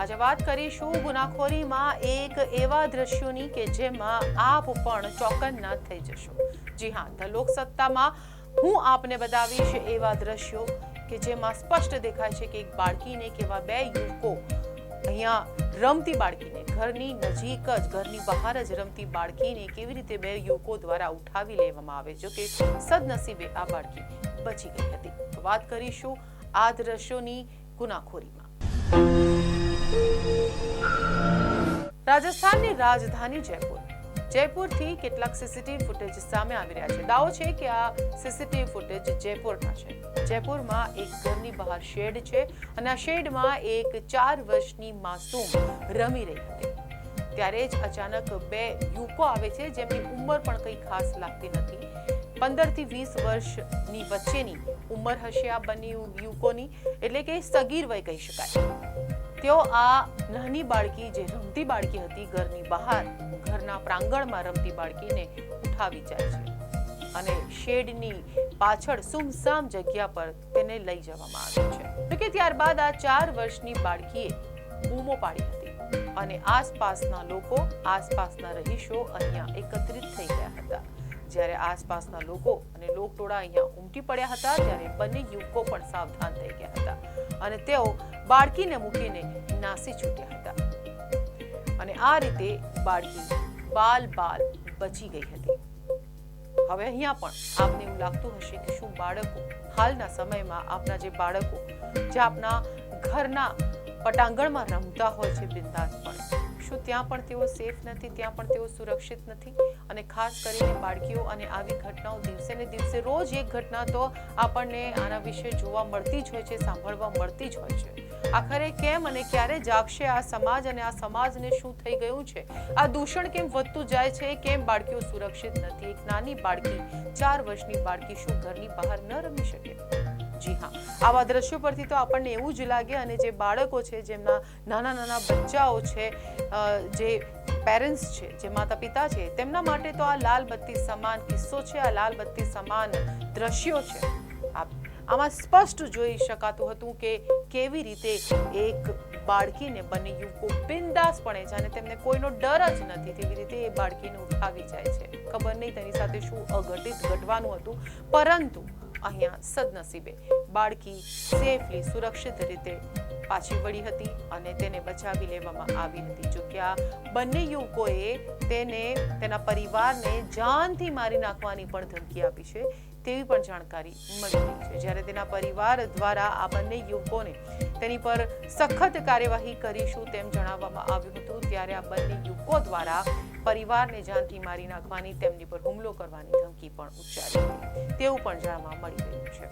આજે વાત કરીશું ગુનાખોરીમાં એક એવા દ્રશ્યોની કે જેમાં આપ પણ ચોકન્ના થઈ જશો। જી હા, ધ લોકસત્તામાં હું આપને બતાવીશ એવા દ્રશ્યો કે જેમાં સ્પષ્ટ દેખાય છે કે એક બાળકીને કેવા બે યુવકો અહીંયા રમતી બાળકીને ઘરની નજીક જ ઘરની બહાર જ રમતી બાળકીને કેવી રીતે બે યુવકો દ્વારા ઉઠાવી લેવામાં આવે, જો કે સદનસીબે આ બાળકી બચી ગઈ હતી। તો વાત કરીશું આ દ્રશ્યોની ગુનાખોરીમાં। રાજસ્થાનની રાજધાની જયપુરથી કેટલાક સીસીટીવી ફૂટેજ સામે આવી રહ્યા છે। દાવો છે કે આ સીસીટીવી ફૂટેજ જયપુરના છે। જયપુરમાં એક ઘરની બહાર શેડ છે અને આ શેડમાં એક 4 વર્ષની માસૂમ રમી રહી હતી। ત્યારે જ અચાનક બે યુવકો આવે છે જેમની ઉંમર પણ કંઈ ખાસ લાગતી નથી। 15 થી 20 વર્ષની વચ્ચેની ઉંમર હશે આ બંને યુવકોની, એટલે કે સગીર વય કહી શકાય। તેઓ આ નાની બાળકી જે રમતી બાળકી હતી ઘરની બહાર ઘરના પ્રાંગણમાં રમતી બાળકીને ઉઠાવી જાય છે અને શેડની પાછળ સુમસામ જગ્યા પર તેને લઈ જવામાં આવે છે। તો કે ત્યારબાદ આ 4 વર્ષની બાળકીએ બૂમો પાડી હતી અને આસપાસના લોકો, આસપાસના રહીશો અહીંયા એકત્રિત થઈ ગયા હતા। જ્યારે આસપાસના લોકો અને લોકટોળા અહીંયા ઉમટી પડ્યા હતા ત્યારે બંને યુવકો પણ સાવધાન થઈ ગયા હતા અને તેઓ બાળકીને મૂકીને નાસી છૂટ્યા હતા અને આ રીતે બાળકી બાલ બચી ગઈ હતી। હવે અહીંયા પણ આપને એવું લાગતું હશે કે શું બાળકો હાલના સમયમાં આપના જે બાળકો જે આપના ઘરના પટાંગણમાં રમતા હોય છે બિંદાસપણે, શું ત્યાં પણ તેઓ સેફ નથી, ત્યાં પણ તેઓ સુરક્ષિત નથી? અને ખાસ કરીને બાળકીઓ અને આવી ઘટનાઓ દિવસે ને દિવસે રોજ એક ઘટના તો આપણને આના વિશે જોવા મળતી જ હોય છે, સાંભળવા મળતી જ હોય છે। આખરે કેમ અને ક્યારે જાગશે આ સમાજ અને આ સમાજને શું થઈ ગયું છે? આ દૂષણ કેમ વધતું જાય છે? કેમ બાળકીઓ સુરક્ષિત નથી? એક નાની બાળકી 4 વર્ષની બાળકી શું ઘરની બહાર ન રમી શકે? જી હા, આવા દ્રશ્યો પરથી તો આપણને એવું જ લાગે અને જે બાળકો છે, જેમના નાના બચ્ચાઓ છે, જે પેરેન્ટ્સ છે, જે માતા પિતા છે, તેમના માટે તો આ લાલ બત્તી સમાન કિસ્સો છે, આ લાલ બત્તી સમાન દ્રશ્યો છે। આમાં સ્પષ્ટ જોઈ શકાતું હતું કે કેવી રીતે એક બાળકીને બંને યુવકો બિંદાસપણે જાણે તેમને કોઈનો ડર જ નથી તેવી રીતે એ બાળકીને ઉઠાવી જાય છે। ખબર નહીં તેની સાથે શું અઘટિત ઘટવાનું હતું, પરંતુ અહીંયા સદનસીબે બાળકી સેફલી સુરક્ષિત રીતે પાછી વળી હતી અને તેને બચાવી લેવામાં આવી હતી। જો કે આ બંને યુવકોએ તેના પરિવારને જાનથી મારી નાખવાની પણ ધમકી આપી છે તેવી પણ જાણકારી મળી રહી છે। જ્યારે તેના પરિવાર દ્વારા આ બંને યુવકોને તેની પર સખત કાર્યવાહી કરીશું તેમ જણાવવામાં આવ્યું હતું, ત્યારે આ બંને યુવકો દ્વારા પરિવારને જાનથી મારી નાખવાની, તેમની પર હુમલો કરવાની ધમકી પણ ઉચ્ચારી હતી તેવું પણ જાણવા મળી રહ્યું છે।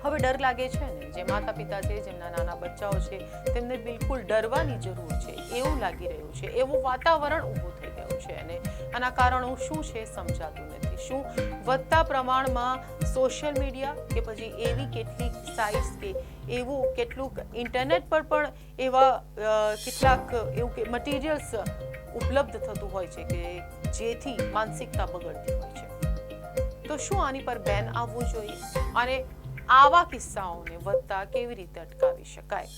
હવે ડર લાગે છે ને, જે માતા પિતા છે, જેમના નાના બચ્ચાઓ છે, તેમને બિલકુલ ડરવાની જરૂર છે એવું લાગી રહ્યું છે, એવું વાતાવરણ ઊભું થઈ ગયું છે અને આના કારણો શું છે સમજાતું નથી। શું વધતા પ્રમાણમાં સોશિયલ મીડિયા કે પછી એવી કેટલીક સાઇટ્સ કે એવું કેટલુંક ઇન્ટરનેટ પર પણ એવા કેટલાક એવું કે મટીરિયલ્સ ઉપલબ્ધ થતું હોય છે કે જેથી માનસિકતા બગડતી હોય છે? તો શું આની પર બેન આવવું જોઈએ અને આવા કિસ્સાઓને વધતા કેવી રીતે અટકાવી શકાય?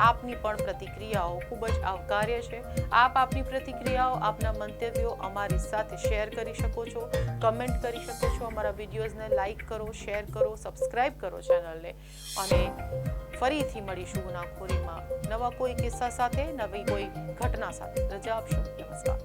આપની પણ પ્રતિક્રિયાઓ ખૂબ જ આવકાર્ય છે। આપ આપની પ્રતિક્રિયાઓ, આપના મંતવ્યો અમારી સાથે શેર કરી શકો છો, કમેન્ટ કરી શકો છો, અમારા વિડીયોઝને લાઈક કરો, શેર કરો, સબસ્ક્રાઇબ કરો ચેનલને અને ફરીથી મળીશું ગુનાખોરીમાં નવા કોઈ કિસ્સા સાથે, નવી કોઈ ઘટના સાથે। રજા આપશો। નમસ્કાર।